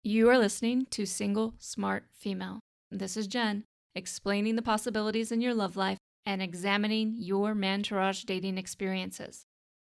You are listening to Single Smart Female. This is Jen, explaining the possibilities in your love life and examining your mantourage dating experiences.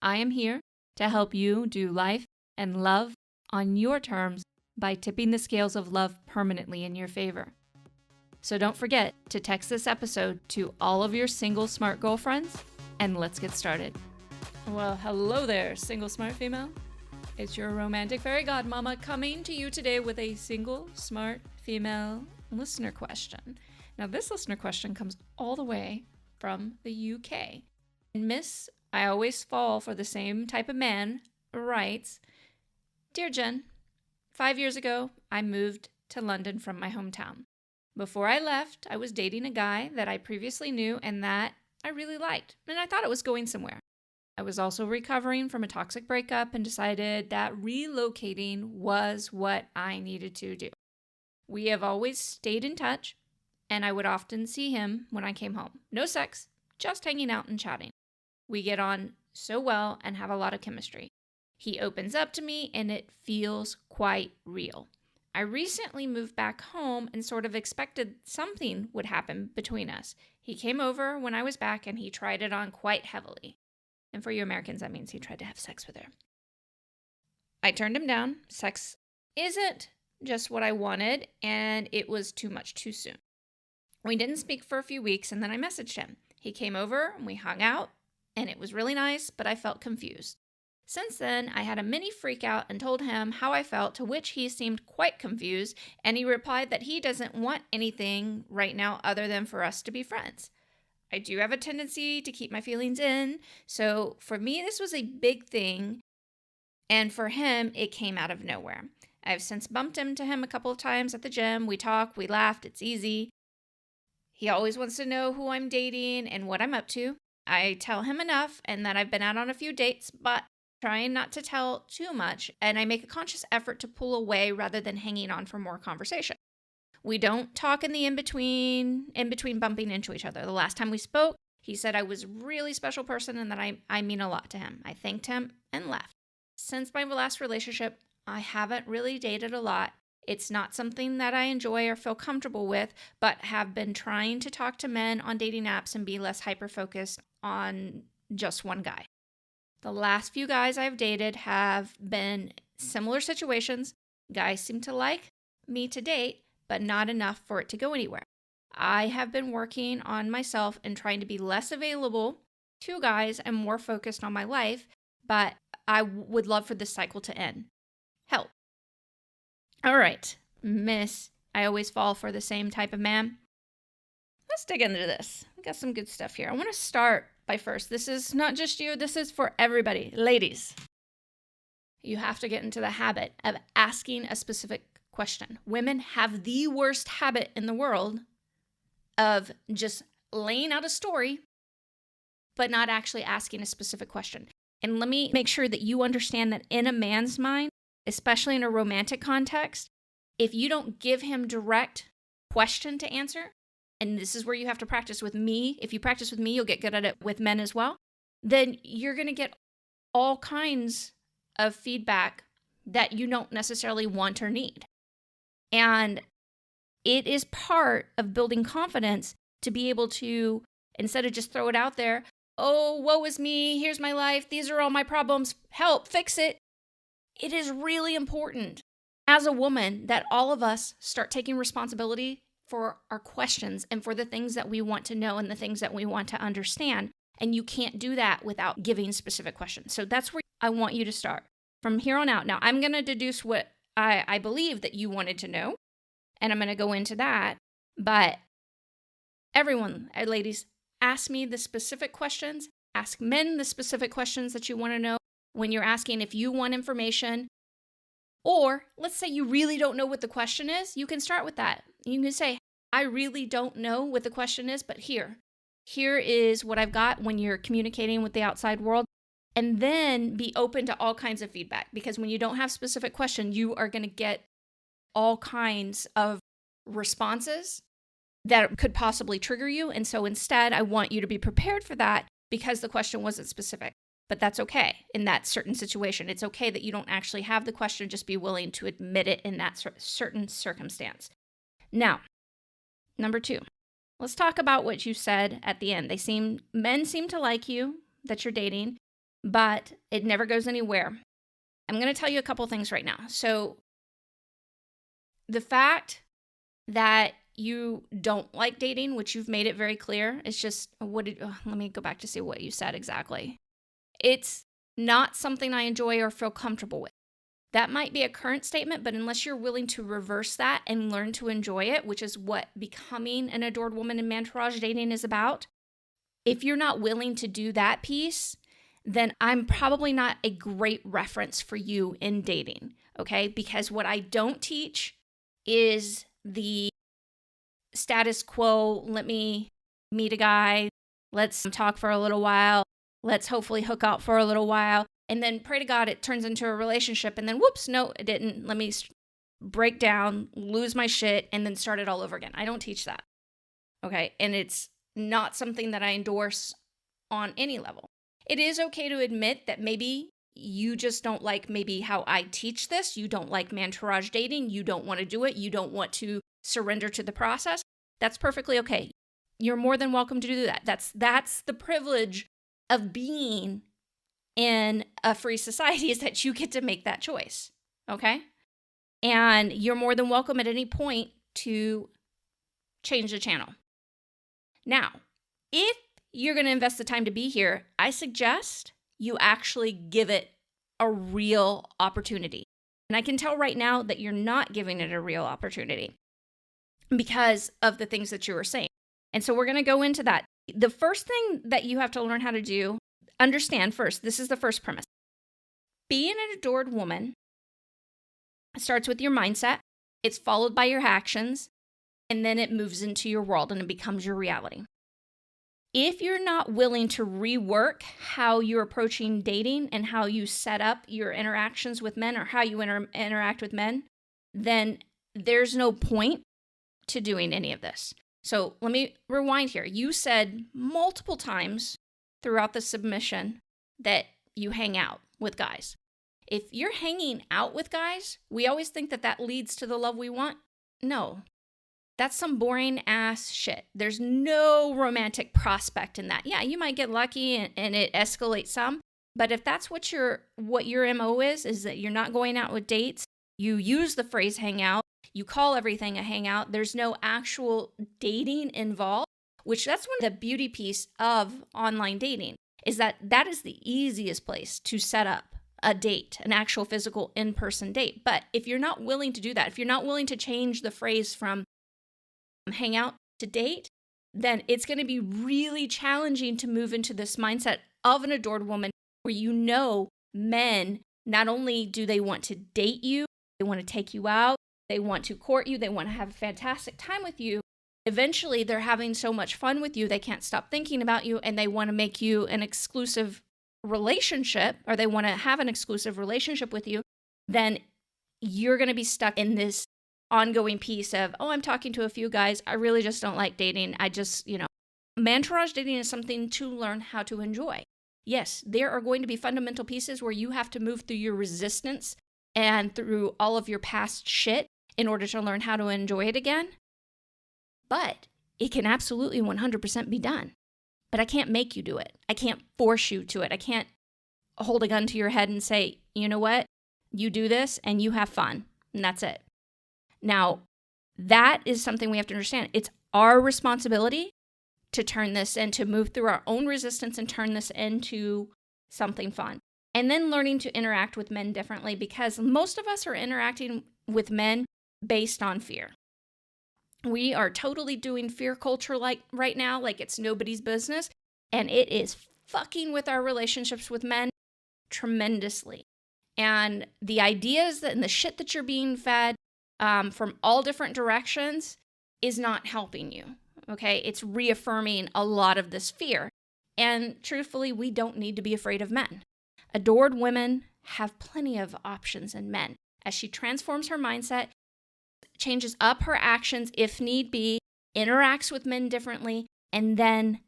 I am here to help you do life and love on your terms by tipping the scales of love permanently in your favor. So don't forget to text this episode to all of your single smart girlfriends, and let's get started. Well, hello there, single smart female. It's your romantic fairy godmama coming to you today with a single smart female listener question. Now, this listener question comes all the way from the UK. Miss, I always fall for the same type of man, writes, Dear Jen, 5 years ago, I moved to London from my hometown. Before I left, I was dating a guy that I previously knew and that I really liked, and I thought it was going somewhere. I was also recovering from a toxic breakup and decided that relocating was what I needed to do. We have always stayed in touch, and I would often see him when I came home. No sex, just hanging out and chatting. We get on so well and have a lot of chemistry. He opens up to me, and it feels quite real. I recently moved back home and sort of expected something would happen between us. He came over when I was back, and he tried it on quite heavily. And for you Americans, that means he tried to have sex with her. I turned him down. Sex isn't just what I wanted, and it was too much too soon. We didn't speak for a few weeks, and then I messaged him. He came over, and we hung out, and it was really nice, but I felt confused. Since then, I had a mini freak out and told him how I felt, to which he seemed quite confused, and he replied that he doesn't want anything right now other than for us to be friends. I do have a tendency to keep my feelings in, so for me, this was a big thing, and for him, it came out of nowhere. I've since bumped into him a couple of times at the gym. We talk, we laughed, it's easy. He always wants to know who I'm dating and what I'm up to. I tell him enough and that I've been out on a few dates, but trying not to tell too much, and I make a conscious effort to pull away rather than hanging on for more conversation. We don't talk in the in-between bumping into each other. The last time we spoke, he said I was a really special person and that I mean a lot to him. I thanked him and left. Since my last relationship, I haven't really dated a lot. It's not something that I enjoy or feel comfortable with, but have been trying to talk to men on dating apps and be less hyper-focused on just one guy. The last few guys I've dated have been similar situations. Guys seem to like me to date, but not enough for it to go anywhere. I have been working on myself and trying to be less available to guys and more focused on my life, but I would love for this cycle to end. Help. All right, Miss, I always fall for the same type of man. Let's dig into this. We got some good stuff here. I want to start by first. This is not just you, this is for everybody. Ladies, you have to get into the habit of asking a specific question. Women have the worst habit in the world of just laying out a story, but not actually asking a specific question. And let me make sure that you understand that in a man's mind, especially in a romantic context, if you don't give him direct question to answer, and this is where you have to practice with me. If you practice with me, you'll get good at it with men as well. Then you're going to get all kinds of feedback that you don't necessarily want or need. And it is part of building confidence to be able to, instead of just throw it out there, oh, woe is me, here's my life, these are all my problems, help, fix it. It is really important as a woman that all of us start taking responsibility for our questions and for the things that we want to know and the things that we want to understand. And you can't do that without giving specific questions. So that's where I want you to start from here on out. Now, I'm going to deduce what I believe that you wanted to know, and I'm going to go into that. But everyone, ladies, ask me the specific questions. Ask men the specific questions that you want to know when you're asking if you want information. Or let's say you really don't know what the question is. You can start with that. You can say, I really don't know what the question is, but here is what I've got when you're communicating with the outside world. And then be open to all kinds of feedback, because when you don't have specific questions, you are going to get all kinds of responses that could possibly trigger you. And so instead, I want you to be prepared for that because the question wasn't specific. but that's okay in that certain situation. It's okay that you don't actually have the question, just be willing to admit it in that certain circumstance. Now, number 2, let's talk about what you said at the end. Men seem to like you, that you're dating, but it never goes anywhere. I'm going to tell you a couple things right now. So the fact that you don't like dating, which you've made it very clear, it's just, let me go back to see what you said exactly. It's not something I enjoy or feel comfortable with. That might be a current statement, but unless you're willing to reverse that and learn to enjoy it, which is what becoming an adored woman in Mantourage dating is about, if you're not willing to do that piece, then I'm probably not a great reference for you in dating, okay? Because what I don't teach is the status quo, let me meet a guy, let's talk for a little while, let's hopefully hook up for a little while, and then pray to God it turns into a relationship, and then whoops, no, it didn't. Let me break down, lose my shit, and then start it all over again. I don't teach that, okay? And it's not something that I endorse on any level. It is okay to admit that maybe you just don't like maybe how I teach this. You don't like Mantourage dating. You don't want to do it. You don't want to surrender to the process. That's perfectly okay. You're more than welcome to do that. That's the privilege of being in a free society, is that you get to make that choice, okay? And you're more than welcome at any point to change the channel. Now, if you're going to invest the time to be here, I suggest you actually give it a real opportunity. And I can tell right now that you're not giving it a real opportunity because of the things that you were saying. And so we're going to go into that. The first thing that you have to learn how to do, understand first, this is the first premise. Being an adored woman starts with your mindset. It's followed by your actions, and then it moves into your world and it becomes your reality. If you're not willing to rework how you're approaching dating and how you set up your interactions with men, or how you interact with men, then there's no point to doing any of this. So let me rewind here. You said multiple times throughout the submission that you hang out with guys. If you're hanging out with guys, we always think that that leads to the love we want. No. That's some boring ass shit. There's no romantic prospect in that. Yeah, you might get lucky and it escalates some, but if that's what your MO is that you're not going out with dates, you use the phrase hangout, you call everything a hangout, there's no actual dating involved, which that's one of the beauty piece of online dating, is that is the easiest place to set up a date, an actual physical in-person date. But if you're not willing to do that, if you're not willing to change the phrase from hang out to date, then it's going to be really challenging to move into this mindset of an adored woman where you know men, not only do they want to date you, they want to take you out, they want to court you, they want to have a fantastic time with you. Eventually, they're having so much fun with you, they can't stop thinking about you, and they want to make you an exclusive relationship, or they want to have an exclusive relationship with you. Then you're going to be stuck in this ongoing piece of, I'm talking to a few guys, I really just don't like dating. Mantourage dating is something to learn how to enjoy. Yes, there are going to be fundamental pieces where you have to move through your resistance and through all of your past shit in order to learn how to enjoy it again. But it can absolutely 100% be done. But I can't make you do it. I can't force you to it. I can't hold a gun to your head and say, you know what? You do this and you have fun. And that's it. Now, that is something we have to understand. It's our responsibility to turn this and to move through our own resistance and turn this into something fun. And then learning to interact with men differently, because most of us are interacting with men based on fear. We are totally doing fear culture like right now, like it's nobody's business. And it is fucking with our relationships with men tremendously. And the ideas and the shit that you're being fed from all different directions is not helping you, okay? It's reaffirming a lot of this fear. And truthfully, we don't need to be afraid of men. Adored women have plenty of options in men. As she transforms her mindset, changes up her actions if need be, interacts with men differently, and then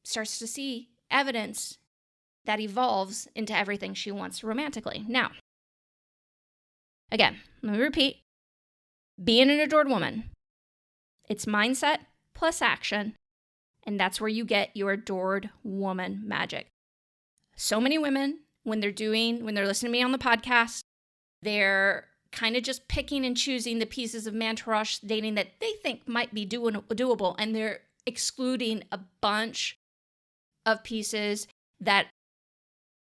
starts to see evidence that evolves into everything she wants romantically. Now, again, let me repeat. Being an adored woman, it's mindset plus action, and that's where you get your adored woman magic. So many women, when they're listening to me on the podcast, they're kind of just picking and choosing the pieces of entourage dating that they think might be doable, and they're excluding a bunch of pieces that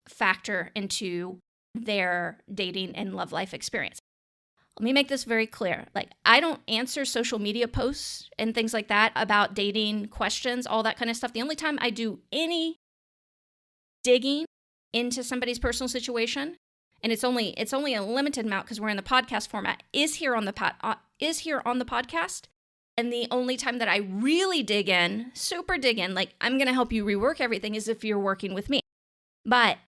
factor into their dating and love life experience. Let me make this very clear. I don't answer social media posts and things like that about dating questions, all that kind of stuff. The only time I do any digging into somebody's personal situation, and it's only a limited amount because we're in the podcast format, is here on the podcast. And the only time that I really dig in, super dig in, I'm going to help you rework everything, is if you're working with me. But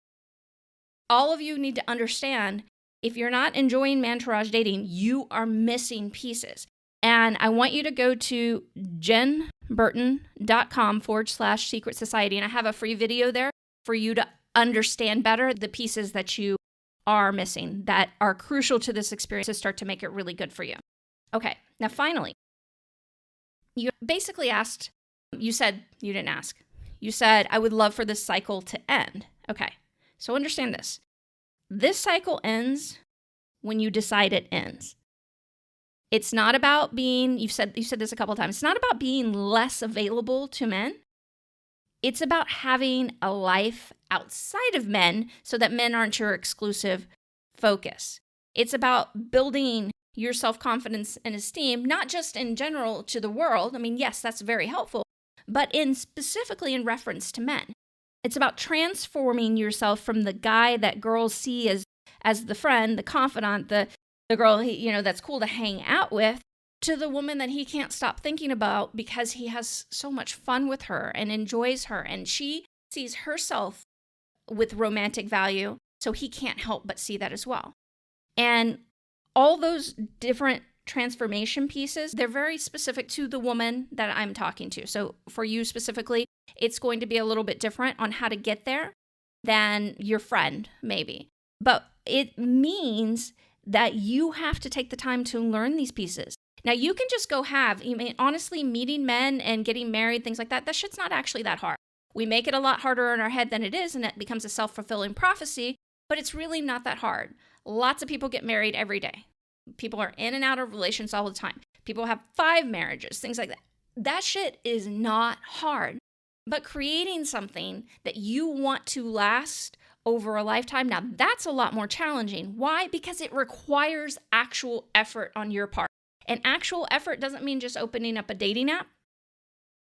all of you need to understand, if you're not enjoying entourage dating, you are missing pieces. And I want you to go to jenburton.com/secret society. And I have a free video there for you to understand better the pieces that you are missing that are crucial to this experience to start to make it really good for you. Okay, now finally, you basically asked, you said, you didn't ask. You said, I would love for this cycle to end. Okay, so understand this. This cycle ends when you decide it ends. It's not about being, you said this a couple of times, it's not about being less available to men. It's about having a life outside of men so that men aren't your exclusive focus. It's about building your self-confidence and esteem, not just in general to the world. I mean, yes, that's very helpful, but specifically in reference to men. It's about transforming yourself from the guy that girls see as the friend, the confidant, the girl that's cool to hang out with, to the woman that he can't stop thinking about because he has so much fun with her and enjoys her, and she sees herself with romantic value, so he can't help but see that as well. And all those different transformation pieces, they're very specific to the woman that I'm talking to. So for you specifically, it's going to be a little bit different on how to get there than your friend, maybe. But it means that you have to take the time to learn these pieces. Now, you can just go honestly, meeting men and getting married, things like that shit's not actually that hard. We make it a lot harder in our head than it is, and it becomes a self-fulfilling prophecy, but it's really not that hard. Lots of people get married every day. People are in and out of relations all the time. People have 5 marriages, things like that. That shit is not hard. But creating something that you want to last over a lifetime, now that's a lot more challenging. Why? Because it requires actual effort on your part. And actual effort doesn't mean just opening up a dating app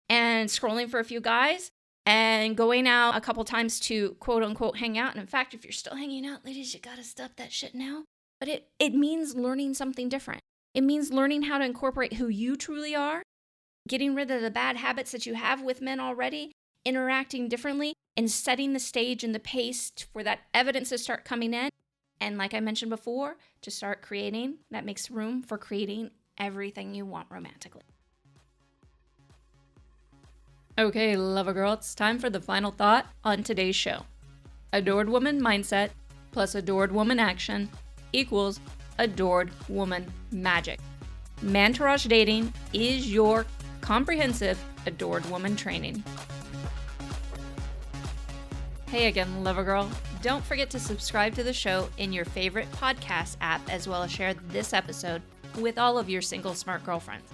and scrolling for a few guys and going out a couple times to quote unquote hang out. And in fact, if you're still hanging out, ladies, you gotta stop that shit now. But it means learning something different. It means learning how to incorporate who you truly are, getting rid of the bad habits that you have with men already, interacting differently, and setting the stage and the pace for that evidence to start coming in. And like I mentioned before, to start creating, that makes room for creating everything you want romantically. Okay, lover girl, it's time for the final thought on today's show. Adored woman mindset plus adored woman action equals adored woman magic. Mantourage dating is your comprehensive adored woman training. Hey again, lover girl. Don't forget to subscribe to the show in your favorite podcast app, as well as share this episode with all of your single smart girlfriends.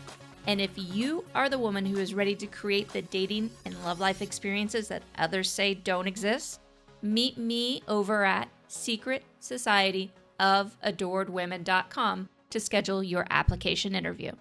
And if you are the woman who is ready to create the dating and love life experiences that others say don't exist, meet me over at secretsocietyofAdoredWomen.com to schedule your application interview.